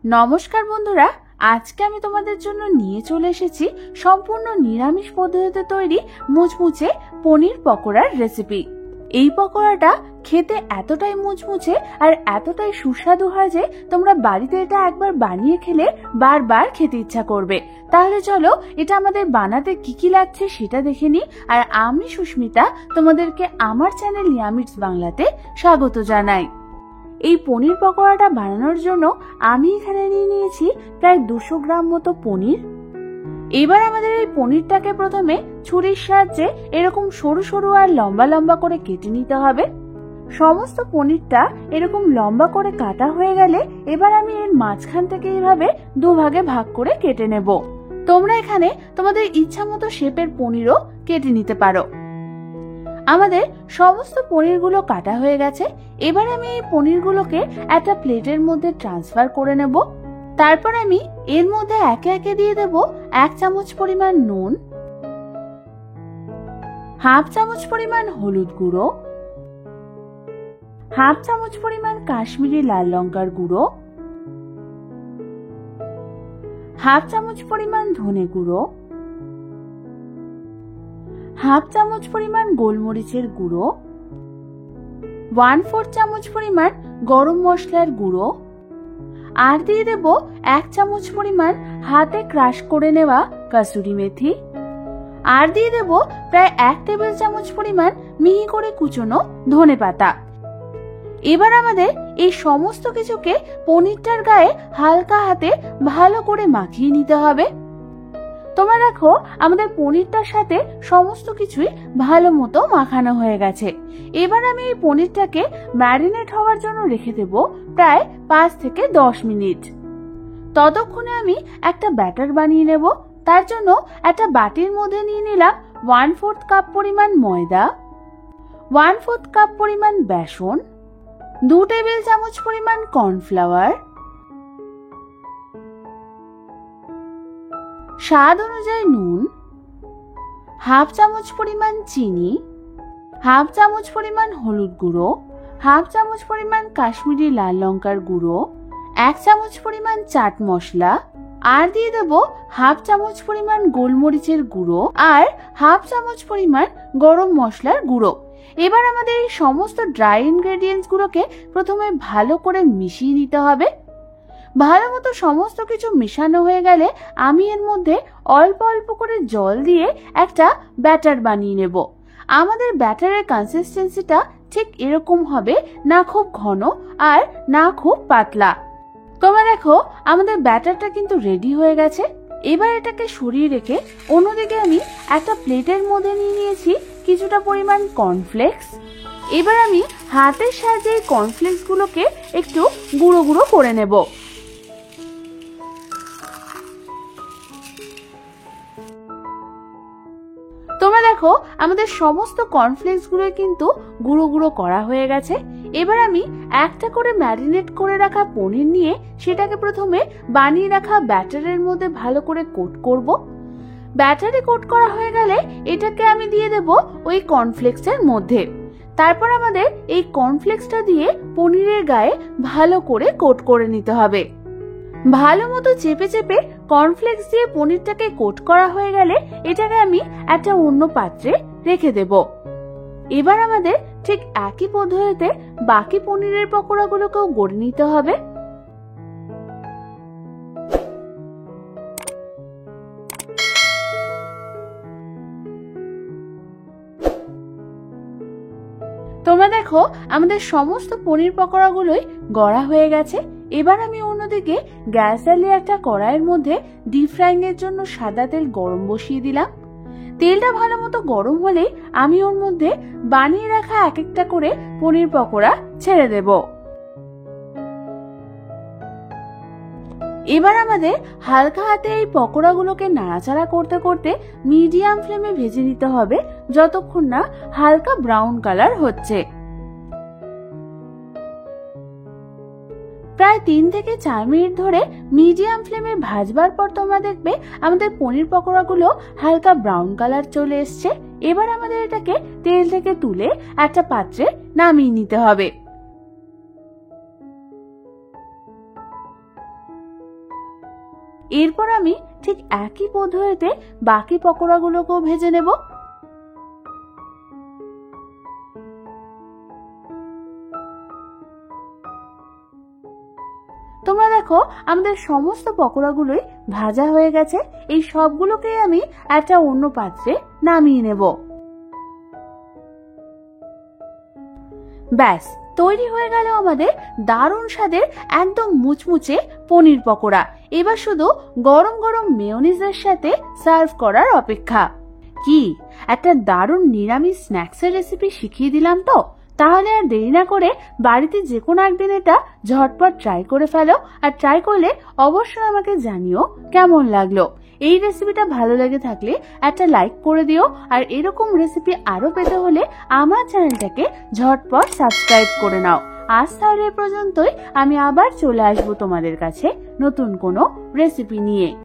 নমস্কার বন্ধুরা, আজকে আমি তোমাদের জন্য নিয়ে চলে এসেছি সম্পূর্ণ নিরামিষ পদ্ধতিতে তৈরি মুচমুচে পনির পকোড়ার রেসিপি। এই পকোড়াটা খেতে এতটাই মুচমুচে আর এতটাই সুস্বাদু হয় যে তোমরা বাড়িতে এটা একবার বানিয়ে খেলে বারবার খেতে ইচ্ছা করবে। তাহলে চলো এটা আমাদের বানাতে কি কি লাগছে সেটা দেখে নিই। আর আমি সুস্মিতা তোমাদেরকে আমার চ্যানেল নিরামিষ বাংলাতে স্বাগত জানাই। এই পনির পকোড়াটা বানানোর জন্য আমি এখানে নিয়ে নিয়েছি প্রায় 200 গ্রাম মতো পনির। এবার আমাদের এই পনিরটাকে প্রথমে ছুরির সাহায্যে এরকম সরু সরু আর লম্বা লম্বা করে কেটে নিতে হবে। সমস্ত পনিরটা এরকম লম্বা করে কাটা হয়ে গেলে এবার আমি এর মাঝখান থেকে এইভাবে দুভাগে ভাগ করে কেটে নেব। তোমরা এখানে তোমাদের ইচ্ছা মতো শেপের পনিরও কেটে নিতে পারো। আমাদের সমস্ত পনিরগুলো কাটা হয়ে গেছে। এবার আমি এই পনিরগুলোকে একটা প্লেটের মধ্যে ট্রান্সফার করে নেব। তারপর আমি এর মধ্যে একে একে দিয়ে দেব 1 চামচ পরিমাণ নুন, হাফ চামচ পরিমাণ হলুদ গুঁড়ো, হাফ চামচ পরিমাণ কাশ্মীরি লাল লঙ্কার গুঁড়ো, হাফ চামচ পরিমাণ ধনে গুঁড়ো, হাফ চামচ পরিমাণ গোলমরিচের গুঁড়ো, 1/4 চামচ পরিমাণ গরম মশলার গুঁড়ো, আর দিয়ে দেব 1 চামচ পরিমাণ হাতে ক্রাশ করে নেওয়া কাসুরি মেথি, আর দিয়ে দেব প্রায় 1 টেবিল চামচ পরিমাণ মিহি করে কুচনো ধনেপাতা। এবার আমাদের এই সমস্ত কিছুকে পনিরটার গায়ে হালকা হাতে ভালো করে মাখিয়ে নিতে হবে। তোমরা দেখো আমাদের পনিরটার সাথে সমস্ত কিছুই ভালো মতো মাখানো হয়ে গেছে। এবার আমি এই পনিরটাকে ম্যারিনেট হওয়ার জন্য রেখে দেব প্রায় 5 থেকে 10 মিনিট। ততক্ষণে আমি একটা ব্যাটার বানিয়ে নেব। তার জন্য একটা বাটির মধ্যে নিয়ে নিলাম 1/4 কাপ পরিমাণ ময়দা, 1/4 কাপ পরিমাণ বেসন, 2 টেবিল চামচ পরিমাণ কর্নফ্লাওয়ার, স্বাদ অনুযায়ী নুন, হাফ চামচ পরিমাণ চিনি, হাফ চামচ পরিমাণ হলুদ গুঁড়ো, হাফ চামচ পরিমাণ কাশ্মীরি লাল লঙ্কার গুঁড়ো, 1 চামচ পরিমাণ চাট মশলা, আর দিয়ে দেব হাফ চামচ পরিমাণ গোলমরিচের গুঁড়ো আর হাফ চামচ পরিমাণ গরম মশলার গুঁড়ো। এবার আমাদের এই সমস্ত ড্রাই ইনগ্রেডিয়েন্টস গুলোকে প্রথমে ভালো করে মিশিয়ে নিতে হবে। ভালো মতো সমস্ত কিছু মেশানো হয়ে গেলে আমি এর মধ্যে অল্প অল্প করে জল দিয়ে একটা ব্যাটার বানিয়ে নেব। আমাদের ব্যাটারের কনসিস্টেন্সিটা ঠিক এরকম হবে, না খুব ঘন আর না খুব পাতলা। তোমরা দেখো আমাদের ব্যাটারটা কিন্তু রেডি হয়ে গেছে। এবার এটাকে সরিয়ে রেখে অন্যদিকে আমি একটা প্লেটের মধ্যে নিয়ে নিয়েছি কিছুটা পরিমাণ কর্নফ্লেক্স। এবার আমি হাতের সাহায্যে এই কর্নফ্লেক্স গুলোকে একটু গুঁড়ো গুঁড়ো করে নেব। তোমরা দেখো আমাদের সমস্ত কর্নফ্লেক্স গুলো কিন্তু গুঁড়ো গুঁড়ো করা হয়ে গেছে। এবার আমি একটা করে ম্যারিনেট করে রাখা পনির নিয়ে সেটাকে প্রথমে বানিয়ে রাখা ব্যাটারের মধ্যে ভালো করে কোট করব। ব্যাটারে কোট করা হয়ে গেলে এটাকে আমি দিয়ে দেব ওই কর্নফ্লেক্সের মধ্যে। তারপর আমাদের এই কর্নফ্লেক্সটা দিয়ে পনিরের গায়ে ভালো করে কোট করে নিতে হবে। ভালো মতো চেপে চেপে কর্নফ্লেক্স দিয়ে পনিরটাকে কোট করা হয়ে গেলে এটাকে আমি একটা অন্য পাত্রে রেখে দেব। এবার আমাদের ঠিক একই পদ্ধতিতে বাকি পনিরের পকোড়াগুলোকেও গড়ে নিতে হবে। তোমরা দেখো আমাদের সমস্ত পনির পকোড়াগুলোই গড়া হয়ে গেছে। এবার আমি অন্যদিকে গ্যাস জ্বালিয়ে একটা কড়াইয়ের মধ্যে ডিপ ফ্রাইং এর জন্য সাদা তেল গরম বসিয়ে দিলাম। তেলটা ভালো মতো গরম হলে আমি ওর মধ্যে বানিয়ে রাখা এক একটা করে পনির পকোড়া ছেড়ে দেব। এবার আমাদের হালকা হাতে এই পকোড়াগুলোকে নাড়াচাড়া করতে করতে মিডিয়াম ফ্লেমে ভেজে নিতে হবে যতক্ষণ না হালকা ব্রাউন কালার হচ্ছে। প্রায় 3 থেকে 4 মিনিট ধরে মিডিয়াম ফ্লেমে ভাজবার পর তোমরা দেখবে আমাদের পনির পকোড়াগুলো হালকা ব্রাউন কালার চলে এসছে। এবার আমাদের এটাকে তেল থেকে তুলে একটা পাত্রে নামিয়ে নিতে হবে। এরপর আমি ঠিক একই পদ্ধতিতে বাকি পকোড়াগুলোকেও ভেজে নেব। তোমরা দেখো আমাদের সমস্ত পকোড়াগুলোই ভাজা হয়ে গেছে। এই সবগুলোকে আমি একটা অন্য পাত্রে নামিয়ে নেব। ব্যাস, তৈরি হয়ে গেল আমাদের দারুণ স্বাদের একদম মুচমুচে পনির পকোড়া। এবার শুধু গরম গরম মেয়োনিজের সাথে সার্ভ করার অপেক্ষা। কি একটা দারুণ নিরামিষ স্ন্যাক্সের রেসিপি শিখিয়ে দিলাম তো। তাহলে আর দেরি না করে বাড়িতে যে কোনো একদিন এটা ঝটপট ট্রাই করে ফেলো। আর ট্রাই করলে অবশ্যই আমাকে জানিও কেমন লাগলো। এই রেসিপিটা ভালো লেগে থাকলে একটা লাইক করে দিও। আর এরকম রেসিপি আরো পেতে হলে আমার চ্যানেলটাকে ঝটপট সাবস্ক্রাইব করে নাও। আজ তাহলে এ পর্যন্তই। আমি আবার চলে আসবো তোমাদের কাছে নতুন কোনো রেসিপি নিয়ে।